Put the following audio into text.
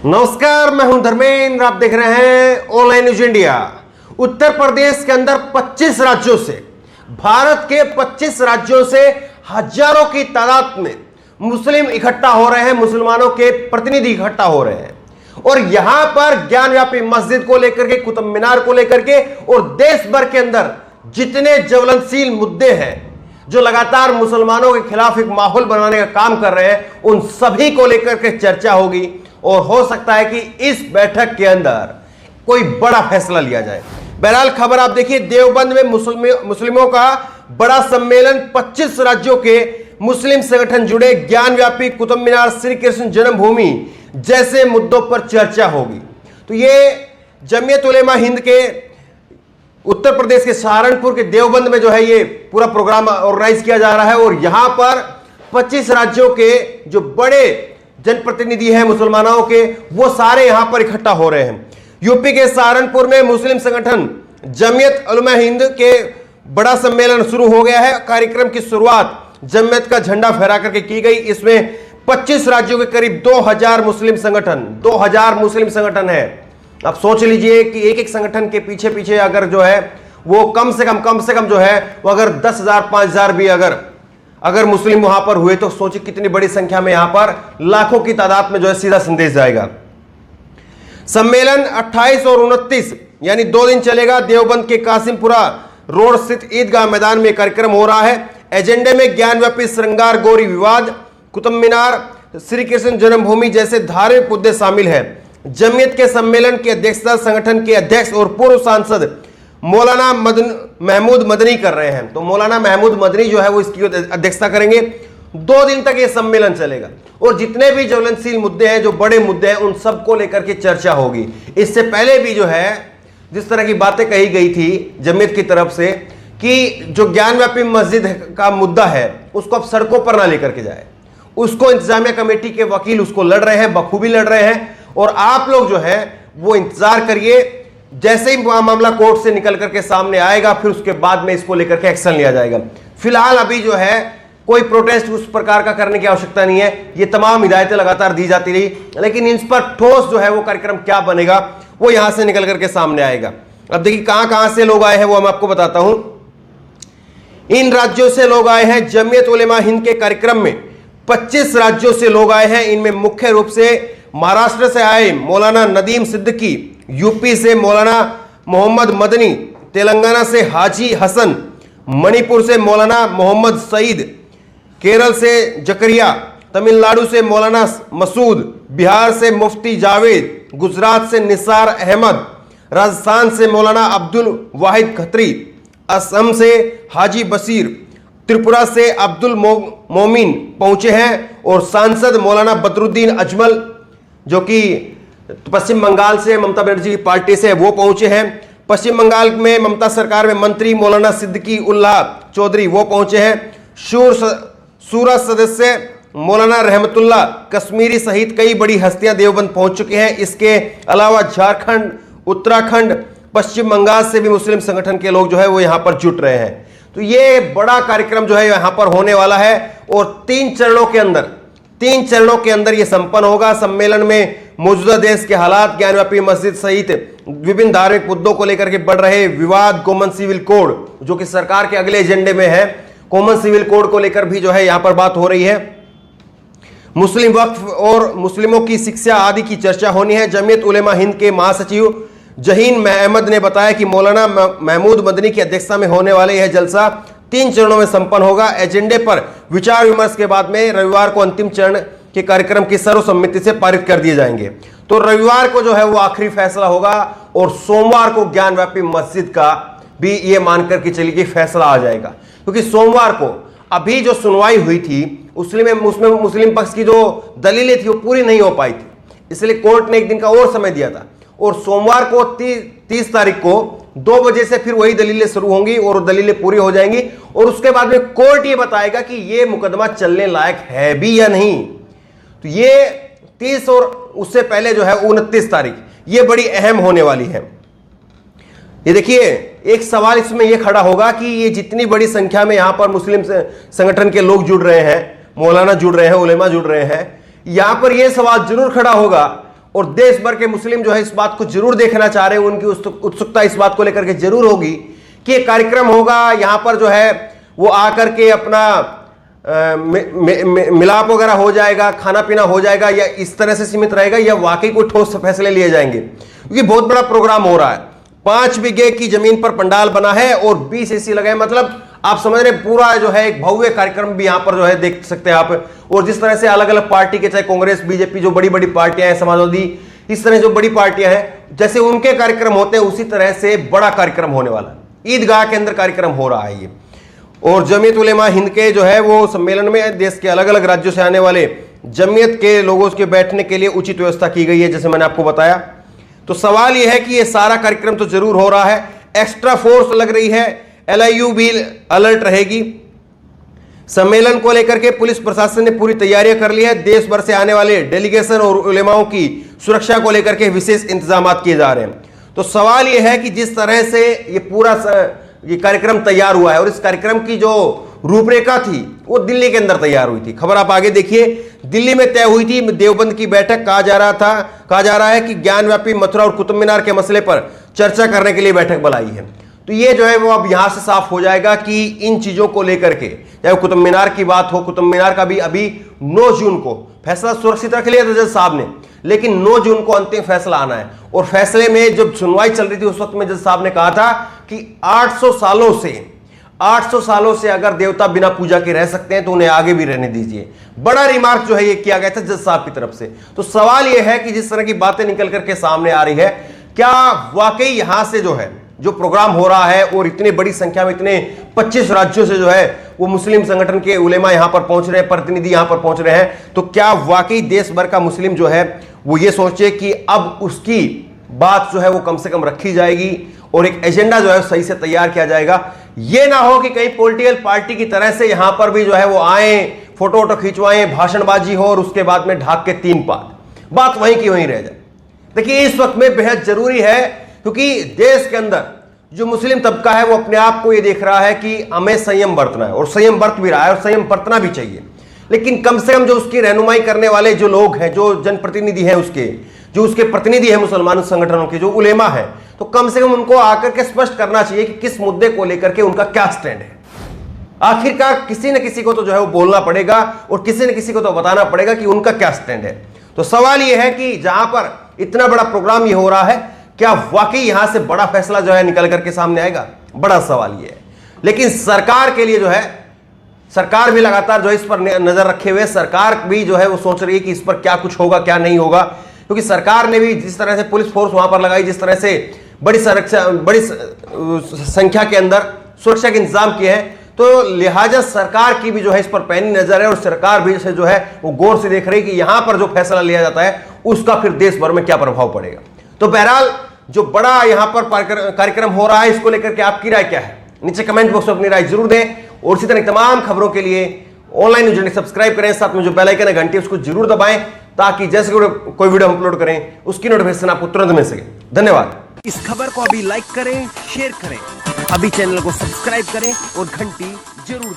नमस्कार, मैं हूं धर्मेंद्र। आप देख रहे हैं online news India. Uttar Pradesh के अंदर 25 राज्यों से, भारत के 25 राज्यों से हजारों की तादाद में मुस्लिम इकट्ठा हो रहे हैं, मुसलमानों के प्रतिनिधि इकट्ठा हो रहे हैं और यहां पर ज्ञानव्यापी मस्जिद को लेकर के, कुतुब मीनार को लेकर के और देश भर के अंदर जितने ज्वलनशील मुद्दे हैं जो लगातार मुसलमानों के खिलाफ एक माहौल बनाने का काम कर रहे हैं, उन सभी को लेकर के चर्चा होगी और हो सकता है कि इस बैठक के अंदर कोई बड़ा फैसला लिया जाए। बहरहाल खबर आप देखिए, देवबंद में मुस्लिमों का बड़ा सम्मेलन, 25 राज्यों के मुस्लिम संगठन जुड़े, ज्ञानव्यापी, कुतुब मीनार, श्री कृष्ण जन्मभूमि जैसे मुद्दों पर चर्चा होगी। तो ये जमीयत उलेमा हिंद के उत्तर प्रदेश के सहारनपुर के देवबंद में जो है ये पूरा प्रोग्राम ऑर्गेनाइज किया जा रहा है और यहां पर 25 राज्यों के जो बड़े जनप्रतिनिधि हैं मुसलमानों के, वो सारे यहां पर इकट्ठा हो रहे हैं। यूपी के सहारनपुर में मुस्लिम संगठन जमीयत उलेमा हिंद के बड़ा सम्मेलन शुरू हो गया है। कार्यक्रम की शुरुआत जमीयत का झंडा फहरा करके की गई। इसमें 25 राज्यों के करीब 2000 मुस्लिम संगठन है। अब सोच लीजिए कि एक एक संगठन के पीछे पीछे अगर जो है वो कम से कम जो है वो अगर 10,000 5,000 भी अगर मुस्लिम वहां पर हुए तो सोचिए कितनी बड़ी संख्या में यहां पर लाखों की तादाद में जो है सीधा संदेश जाएगा। सम्मेलन 28 और 29 यानी 2 दिन चलेगा। देवबंद के कासिमपुरा रोड स्थित ईदगाह मैदान में कार्यक्रम हो रहा है। एजेंडे में ज्ञानव्यापी, श्रृंगार गौरी विवाद, कुतुब मीनार, श्री कृष्ण जन्मभूमि जैसे धार्मिक मुद्दे शामिल हैं। जमीयत के सम्मेलन की अध्यक्षता संगठन के अध्यक्ष और पूर्व सांसद मौलाना महमूद मदनी कर रहे हैं। तो मौलाना महमूद मदनी जो है वो इसकी अध्यक्षता करेंगे। 2 दिन तक ये सम्मेलन चलेगा और जितने भी ज्वलनशील मुद्दे हैं, जो बड़े मुद्दे हैं, उन सबको लेकर के चर्चा होगी। इससे पहले भी जो है जिस तरह की बातें कही गई थी जमीयत की तरफ से कि जो ज्ञानव्यापी मस्जिद का मुद्दा है उसको अब सड़कों पर ना लेकर के जाए, उसको इंतजामिया कमेटी के वकील उसको लड़ रहे हैं, बखूबी लड़ रहे हैं और आप लोग जो है वो इंतजार करिए। जैसे ही मामला कोर्ट से निकल करके सामने आएगा फिर उसके बाद में इसको लेकर के एक्शन लिया जाएगा। फिलहाल अभी जो है कोई प्रोटेस्ट उस प्रकार का करने की आवश्यकता नहीं है। ये तमाम हिदायतें लगातार दी जाती रही, लेकिन इन पर ठोस जो है वो कार्यक्रम क्या बनेगा वो यहां से निकल करके सामने आएगा। अब देखिए कहां कहां से लोग आए हैं वो मैं आपको बताता हूं। इन राज्यों से लोग आए हैं। जमीयत उलेमा हिंद के कार्यक्रम में 25 राज्यों से लोग आए हैं। इनमें मुख्य रूप से महाराष्ट्र से आए मौलाना नदीम सिद्दीकी, यूपी से मौलाना मोहम्मद मदनी, तेलंगाना से हाजी हसन, मणिपुर से मौलाना मोहम्मद सईद, केरल से जकरिया, तमिलनाडु से मौलाना मसूद, बिहार से मुफ्ती जावेद, गुजरात से निसार अहमद, राजस्थान से मौलाना अब्दुल वाहिद खत्री, असम से हाजी बशीर, त्रिपुरा से अब्दुल मोमिन पहुंचे हैं और सांसद मौलाना बदरुद्दीन अजमल जो कि पश्चिम बंगाल से ममता बनर्जी की पार्टी से वो पहुंचे हैं। पश्चिम बंगाल में ममता सरकार में मंत्री मौलाना सिद्दीकी उल्लाह चौधरी वो पहुंचे हैं। शूरा सदस्य मौलाना रहमतुल्लाह कश्मीरी सहित कई बड़ी हस्तियां देवबंद पहुंच चुके हैं। इसके अलावा झारखंड, उत्तराखंड, पश्चिम बंगाल से भी मुस्लिम संगठन के लोग जो है वो यहां पर जुट रहे हैं। तो ये बड़ा कार्यक्रम जो है यहां पर होने वाला है और 3 चरणों के अंदर ये संपन्न होगा। सम्मेलन में मौजूदा देश के हालात, ज्ञानव्यापी मस्जिद सहित विभिन्न धार्मिक मुद्दों को लेकर के बढ़ रहे विवाद, कॉमन सिविल कोड जो कि सरकार के अगले एजेंडे में है, कॉमन सिविल कोड को लेकर भी जो है यहां पर बात हो रही है। मुस्लिम वक्फ और मुस्लिमों की शिक्षा आदि की चर्चा होनी है। जमीयत उलेमा हिंद के महासचिव जहीन अहमद ने बताया कि मौलाना महमूद मदनी की अध्यक्षता में होने वाले यह जलसा 3 चरणों में संपन्न होगा। एजेंडे पर विचार विमर्श के बाद में रविवार को अंतिम चरण के कार्यक्रम की सर्वसम्मति से पारित कर दिए जाएंगे। तो रविवार को जो है वो आखिरी फैसला होगा और सोमवार को ज्ञानव्यापी मस्जिद का भी ये मानकर के चलिए कि फैसला आ जाएगा, क्योंकि सोमवार को अभी जो सुनवाई हुई थी उसमें मुस्लिम पक्ष की जो दलीलें थी वो पूरी नहीं हो पाई थी, इसलिए कोर्ट ने 1 दिन का और समय दिया था और सोमवार को 30 तारीख को 2 बजे से फिर वही दलीलें शुरू होंगी और दलीलें पूरी हो जाएंगी और उसके बाद में कोर्ट ये बताएगा कि ये मुकदमा चलने लायक है भी या नहीं। तो ये 30 और उससे पहले जो है 29 तारीख ये बड़ी अहम होने वाली है। ये देखिए एक सवाल इसमें यह खड़ा होगा कि ये जितनी बड़ी संख्या में यहां पर मुस्लिम संगठन के लोग जुड़ रहे हैं, मौलाना जुड़ रहे हैं, उलेमा जुड़ रहे हैं, यहां पर यह सवाल जरूर खड़ा होगा और देश भर के मुस्लिम जो है इस बात को जरूर देखना चाह रहे हैं, उनकी उत्सुकता इस बात को लेकर के जरूर होगी कि ये कार्यक्रम होगा, यहां पर जो है वो आकर के अपना मिलाप वगैरह हो जाएगा, खाना पीना हो जाएगा, या इस तरह से सीमित रहेगा, या वाकई कोई ठोस फैसले लिए जाएंगे। क्योंकि बहुत बड़ा प्रोग्राम हो रहा है। 5 बीघे की जमीन पर पंडाल बना है और 20 एसी लगे, मतलब आप समझ रहे पूरा जो है एक भव्य कार्यक्रम भी यहां पर जो है देख सकते हैं आप। और जिस तरह से अलग अलग पार्टी के, चाहे कांग्रेस, बीजेपी, जो बड़ी बड़ी पार्टियां हैं, समाजवादी, इस तरह जो बड़ी पार्टियां हैं, जैसे उनके कार्यक्रम होते हैं उसी तरह से बड़ा कार्यक्रम होने वाला, ईदगाह के अंदर कार्यक्रम हो रहा है ये। और जमीयत उलेमा हिंद के जो है वो सम्मेलन में देश के अलग अलग राज्यों से आने वाले जमीयत के लोगों के बैठने के लिए उचित व्यवस्था की गई है, जैसे मैंने आपको बताया। तो सवाल यह है कि ये सारा कार्यक्रम तो जरूर हो रहा है, एक्स्ट्रा फोर्स लग रही है, LIU भी अलर्ट रहेगी। सम्मेलन को लेकर के पुलिस प्रशासन ने पूरी तैयारियां कर ली है। देश भर से आने वाले डेलीगेशन और उलेमाओं की सुरक्षा को लेकर के विशेष इंतजाम किए जा रहे हैं। तो सवाल यह है कि जिस तरह से ये पूरा ये कार्यक्रम तैयार हुआ है, और इस कार्यक्रम की जो रूपरेखा थी वो दिल्ली के अंदर तैयार हुई थी। खबर आप आगे देखिए, दिल्ली में तय हुई थी देवबंद की बैठक। कहा जा रहा है कि ज्ञानव्यापी मथुरा और कुतुब मीनार के मसले पर चर्चा करने के लिए बैठक बुलाई है। तो ये जो है वो अब यहां से साफ हो जाएगा कि इन चीजों को लेकर के, चाहे कुतुब मीनार की बात हो, कुतुब मीनार का भी अभी 9 जून को फैसला सुरक्षित रख लिया था जज साहब ने, लेकिन 9 जून को अंतिम फैसला आना है। और फैसले में जब सुनवाई चल रही थी उस वक्त में जज साहब ने कहा था कि 800 सालों से अगर देवता बिना पूजा के रह सकते हैं तो उन्हें आगे भी रहने दीजिए। बड़ा रिमार्क जो है ये किया गया था जज साहब की तरफ से। तो सवाल यह है कि जिस तरह की बातें निकल करके सामने आ रही है, क्या वाकई यहां से जो है जो प्रोग्राम हो रहा है और इतनी बड़ी संख्या में, इतने 25 राज्यों से जो है वो मुस्लिम संगठन के उलेमा यहां पर पहुंच रहे हैं, प्रतिनिधि यहां पर पहुंच रहे हैं, तो क्या वाकई देश भर का मुस्लिम जो है वो ये सोचे कि अब उसकी बात जो है वो कम से कम रखी जाएगी और एक एजेंडा जो है सही से तैयार किया जाएगा। ये ना हो कि कहीं पॉलिटिकल पार्टी की तरह से यहां पर भी जो है वो आए, फोटो वोटो खिंचवाएं, भाषणबाजी हो और उसके बाद में ढाक के 3 बात वहीं की वहीं रह जाए। देखिए इस वक्त में बेहद जरूरी है, क्योंकि देश के अंदर जो मुस्लिम तबका है वो अपने आप को ये देख रहा है कि हमें संयम बरतना है, और संयम बरत भी रहा है, और संयम बरतना भी चाहिए। लेकिन कम से कम जो उसकी रहनुमाई करने वाले जो लोग हैं, जो जनप्रतिनिधि हैं, जो उसके प्रतिनिधि हैं मुसलमान संगठनों के, जो उलेमा है, तो कम से कम उनको आकर के स्पष्ट करना चाहिए कि किस मुद्दे को लेकर के उनका क्या स्टैंड है। आखिरकार किसी न किसी को तो जो है वो बोलना पड़ेगा और किसी न किसी को तो बताना पड़ेगा कि उनका क्या स्टैंड है। तो सवाल यह है कि जहां पर इतना बड़ा प्रोग्राम ये हो रहा है, क्या वाकई यहां से बड़ा फैसला जो है निकल करके सामने आएगा? बड़ा सवाल ये है। लेकिन सरकार के लिए जो है, सरकार भी लगातार जो है इस पर नजर रखे हुए, सरकार भी जो है वो सोच रही है कि इस पर क्या कुछ होगा क्या नहीं होगा, क्योंकि सरकार ने भी जिस तरह से पुलिस फोर्स वहां पर लगाई, जिस तरह से बड़ी संख्या के अंदर सुरक्षा के इंतजाम किए हैं, तो लिहाजा सरकार की भी जो है इस पर पैनी नजर है, और सरकार भी जो है वो गौर से देख रही है कि यहां पर जो फैसला लिया जाता है उसका फिर देश भर में क्या प्रभाव पड़ेगा। तो बहरहाल जो बड़ा यहां पर कार्यक्रम हो रहा है, इसको लेकर के आपकी राय क्या है? नीचे कमेंट बॉक्स में अपनी राय जरूर दें, और इसी तरह तमाम खबरों के लिए ऑनलाइन न्यूज़ इंडिया सब्सक्राइब करें, साथ में जो बेल आइकन है घंटी उसको जरूर दबाएं, ताकि जैसे कोई वीडियो हम अपलोड करें उसकी नोटिफिकेशन आपको तुरंत मिल सके। धन्यवाद। इस खबर को अभी लाइक करें, शेयर करें, अभी चैनल को सब्सक्राइब करें और घंटी जरूर